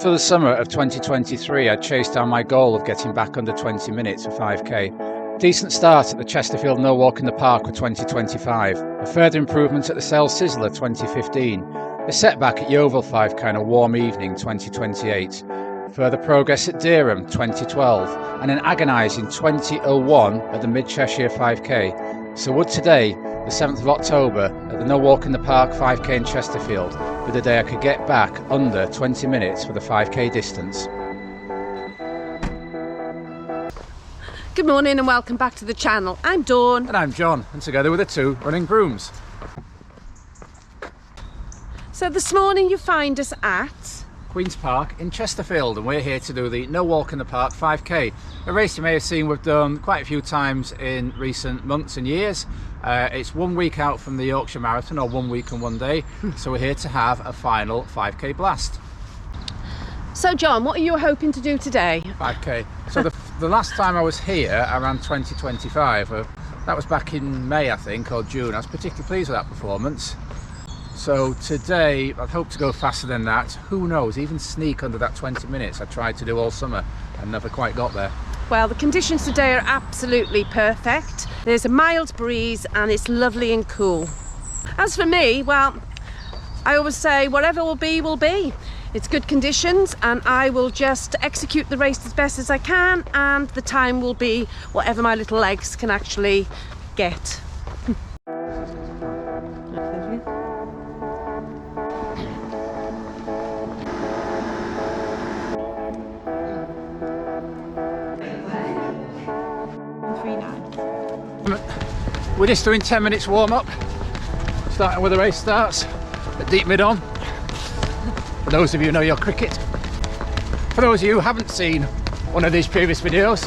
For the summer of 2023, I chased down my goal of getting back under 20 minutes for 5k. Decent start at the Chesterfield No Walk in the Park for 2025, a further improvement at the Sale Sizzler 2015, a setback at Yeovil 5k on a warm evening 2028, further progress at Dereham 2012, and an agonising 2001 at the Mid Cheshire 5k. So would today, the 7th of October, at the No Walk in the Park 5k in Chesterfield, be the day I could get back under 20 minutes for the 5k distance. Good morning and welcome back to the channel. I'm Dawn. And I'm John, and together we're the two running brooms. So this morning you find us at Queen's Park in Chesterfield, and we're here to do the No Walk in the Park 5k, a race you may have seen we've done quite a few times in recent months and years. It's 1 week out from the Yorkshire Marathon, or 1 week and 1 day, so we're here to have a final 5k blast. So John, what are you hoping to do today? 5k. So the last time I was here, I ran 2025. That was back in May, I think, or June. I was particularly pleased with that performance. So today, I'd hope to go faster than that. Who knows, even sneak under that 20 minutes I tried to do all summer and never quite got there. Well, the conditions today are absolutely perfect. There's a mild breeze and it's lovely and cool. As for me, well, I always say whatever will be, will be. It's good conditions and I will just execute the race as best as I can, and the time will be whatever my little legs can actually get. We're just doing 10 minutes warm up, starting where the race starts at deep mid on. For those of you who know your cricket. For those of you who haven't seen one of these previous videos,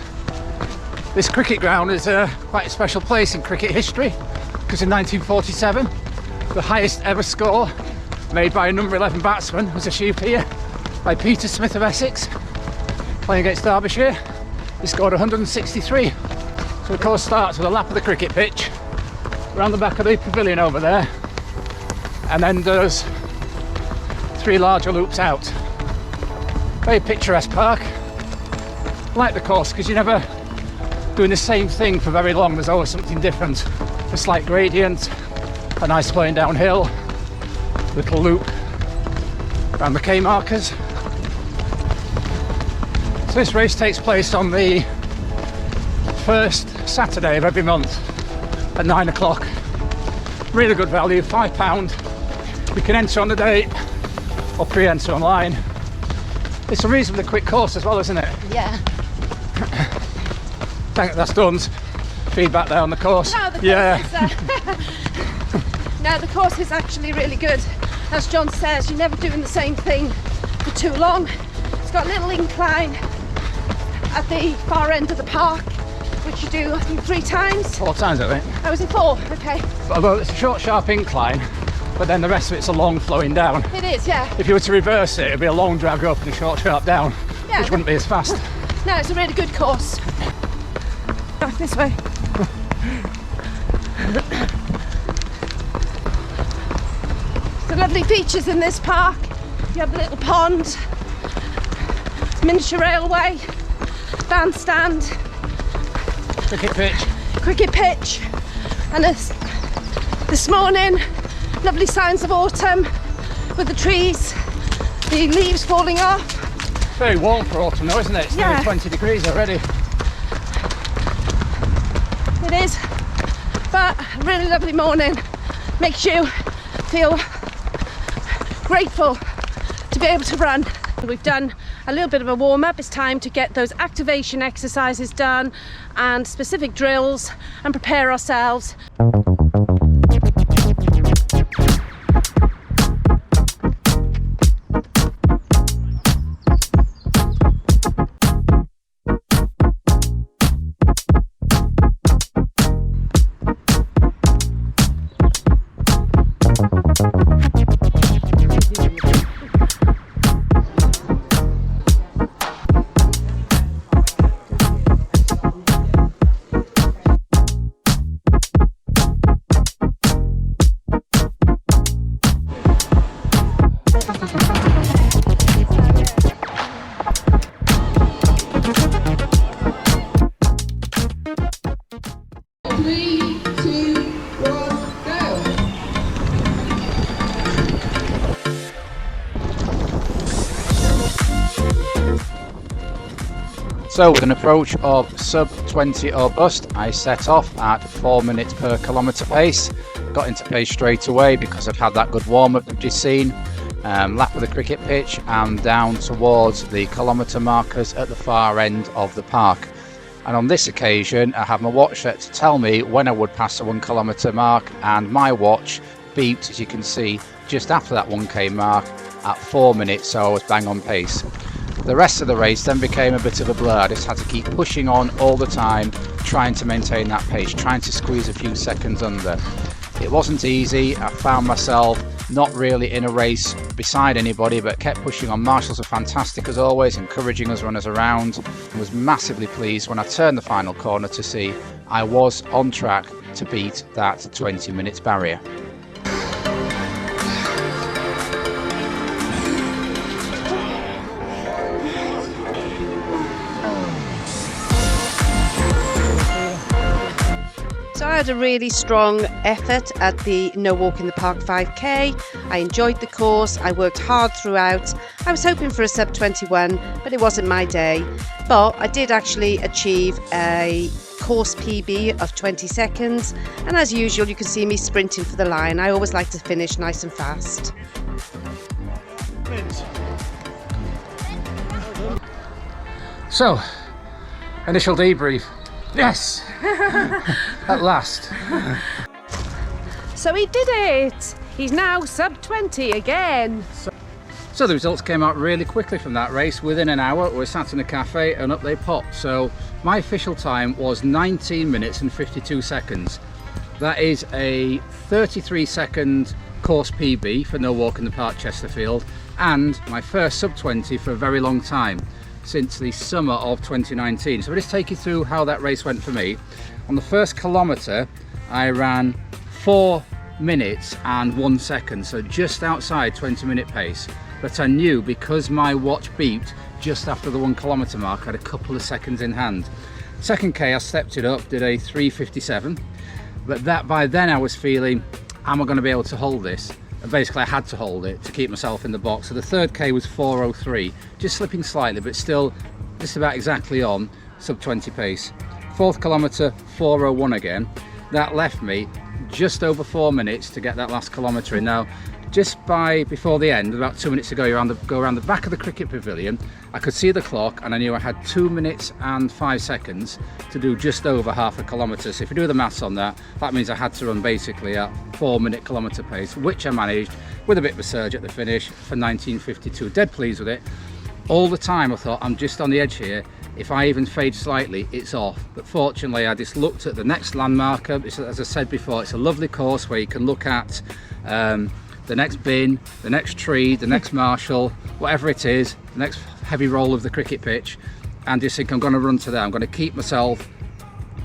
this cricket ground is quite a special place in cricket history, because in 1947 the highest ever score made by a number 11 batsman was achieved here by Peter Smith of Essex, playing against Derbyshire. He scored 163. So the course starts with a lap of the cricket pitch around the back of the pavilion over there, and then there's 3 larger loops out. Very picturesque park. I like the course because you're never doing the same thing for very long. There's always something different. A slight gradient, a nice flowing downhill, little loop around the K markers. So this race takes place on the first Saturday of every month at 9 o'clock. Really good value, £5. You can enter on the day or pre-enter online. It's a reasonably quick course as well, isn't it? Yeah. That's Dawn's feedback there on the course. No, the course is actually really good. As John says, you're never doing the same thing for too long. It's got a little incline at the far end of the park, which you do, I think, 3 times. 4 times, I think. Oh, was it 4? Okay. Although it's a short, sharp incline, but then the rest of it's a long flowing down. It is, yeah. If you were to reverse it, it'd be a long drag up and a short, sharp down, Yeah, which wouldn't be as fast. No, it's a really good course. Back this way. The lovely features in this park. You have a little pond, miniature railway, bandstand, cricket pitch, and this morning, lovely signs of autumn with the trees, the leaves falling off. It's very warm for autumn though, isn't it? It's nearly 20 degrees already. It is, but a really lovely morning. Makes you feel grateful to be able to run. We've done a little bit of a warm-up. It's time to get those activation exercises done and specific drills and prepare ourselves. So with an approach of sub 20 or bust, I set off at 4 minutes per kilometre pace. Got into pace straight away because I'd had that good warm-up you've just seen. Lap of the cricket pitch and down towards the kilometre markers at the far end of the park. And on this occasion I have my watch set to tell me when I would pass the 1 kilometre mark, and my watch beeped, as you can see, just after that 1k mark at 4 minutes, so I was bang on pace. The rest of the race then became a bit of a blur. I just had to keep pushing on all the time, trying to maintain that pace, trying to squeeze a few seconds under. It wasn't easy. I found myself not really in a race beside anybody, but kept pushing on. Marshals were fantastic as always, encouraging us runners around. I was massively pleased when I turned the final corner to see I was on track to beat that 20 minutes barrier. So I had a really strong effort at the No Walk in the Park 5k. I enjoyed the course, I worked hard throughout. I was hoping for a sub 21, but it wasn't my day. But I did actually achieve a course PB of 20 seconds, and as usual you can see me sprinting for the line. I always like to finish nice and fast. So, initial debrief. Yes! At last. So he did it! He's now sub 20 again. So the results came out really quickly from that race. Within an hour we sat in a cafe and up they popped. So my official time was 19 minutes and 52 seconds. That is a 33-second course PB for No Walk in the Park Chesterfield, and my first sub 20 for a very long time, since the summer of 2019. So I'll just take you through how that race went for me. On the first kilometre I ran 4 minutes and 1 second, so just outside 20-minute pace. But I knew, because my watch beeped just after the 1 kilometre mark, I had a couple of seconds in hand. Second K I stepped it up, did a 3:57, but that by then I was feeling, am I going to be able to hold this? And basically I had to hold it to keep myself in the box. So the third K was 4:03, just slipping slightly, but still just about exactly on sub 20 pace. Fourth kilometre 4:01 again. That left me just over 4 minutes to get that last kilometre in. Now, just before the end, about 2 minutes to go around the back of the cricket pavilion, I could see the clock and I knew I had 2 minutes and 5 seconds to do just over half a kilometre. So if you do the maths on that, that means I had to run basically at 4 minute kilometre pace, which I managed with a bit of a surge at the finish for 19:52. Dead pleased with it. All the time I thought, I'm just on the edge here. If I even fade slightly, it's off. But fortunately I just looked at the next landmarker. As I said before, it's a lovely course where you can look at the next bin, the next tree, the next marshal, whatever it is, the next heavy roll of the cricket pitch, and just think, I'm going to run to there. I'm going to keep myself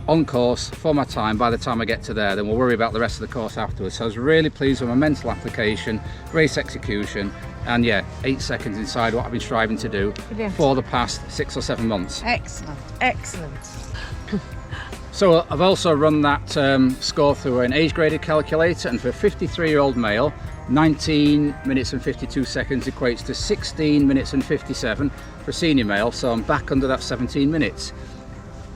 on course for my time. By the time I get to there, then we'll worry about the rest of the course afterwards. So I was really pleased with my mental application, race execution, and yeah, 8 seconds inside what I've been striving to do for the past 6 or 7 months. Excellent, excellent. So I've also run that score through an age-graded calculator, and for a 53-year-old male, 19 minutes and 52 seconds equates to 16 minutes and 57 for a senior male, so I'm back under that 17 minutes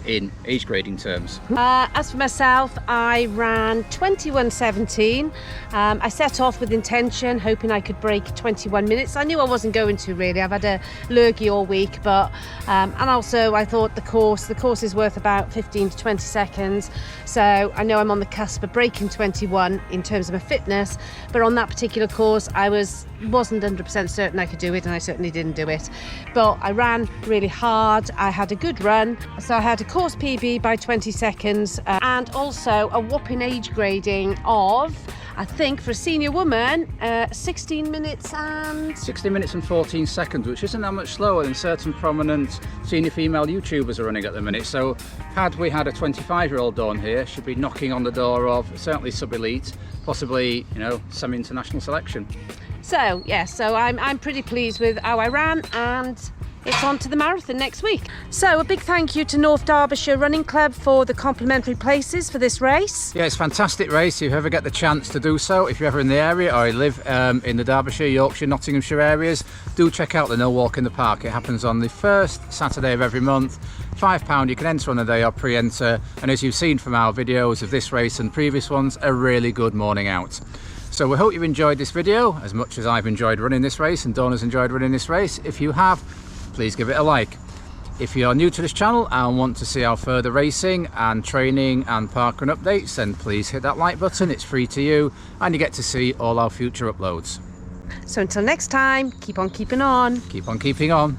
in age grading terms. As for myself, I ran 21:17. I set off with intention, hoping I could break 21 minutes. I knew I wasn't going to, really. I've had a lurgy all week, but and also I thought the course is worth about 15 to 20 seconds, so I know I'm on the cusp of breaking 21 in terms of my fitness. But on that particular course I wasn't 100% certain I could do it, and I certainly didn't do it. But I ran really hard, I had a good run, so I had a course PB by 20 seconds and also a whopping age grading of, I think for a senior woman, 16 minutes and 14 seconds, which isn't that much slower than certain prominent senior female YouTubers are running at the minute. So had we had a 25-year-old Dawn here, she'd be knocking on the door of certainly sub-elite, possibly, you know, semi-international selection. so yeah, so I'm pretty pleased with how I ran, and it's on to the marathon next week. So a big thank you to North Derbyshire Running Club for the complimentary places for this race. Yeah, it's a fantastic race if you ever get the chance to do so. If you're ever in the area or you live in the Derbyshire, Yorkshire, Nottinghamshire areas, do check out the No Walk in the Park. It happens on the first Saturday of every month. £5, you can enter on the day or pre-enter, and as you've seen from our videos of this race and previous ones, a really good morning out. So we hope you've enjoyed this video as much as I've enjoyed running this race and Dawn has enjoyed running this race. If you have, please give it a like. If you're new to this channel and want to see our further racing and training and parkrun updates, then please hit that like button. It's free to you and you get to see all our future uploads. So until next time, keep on keeping on. Keep on keeping on.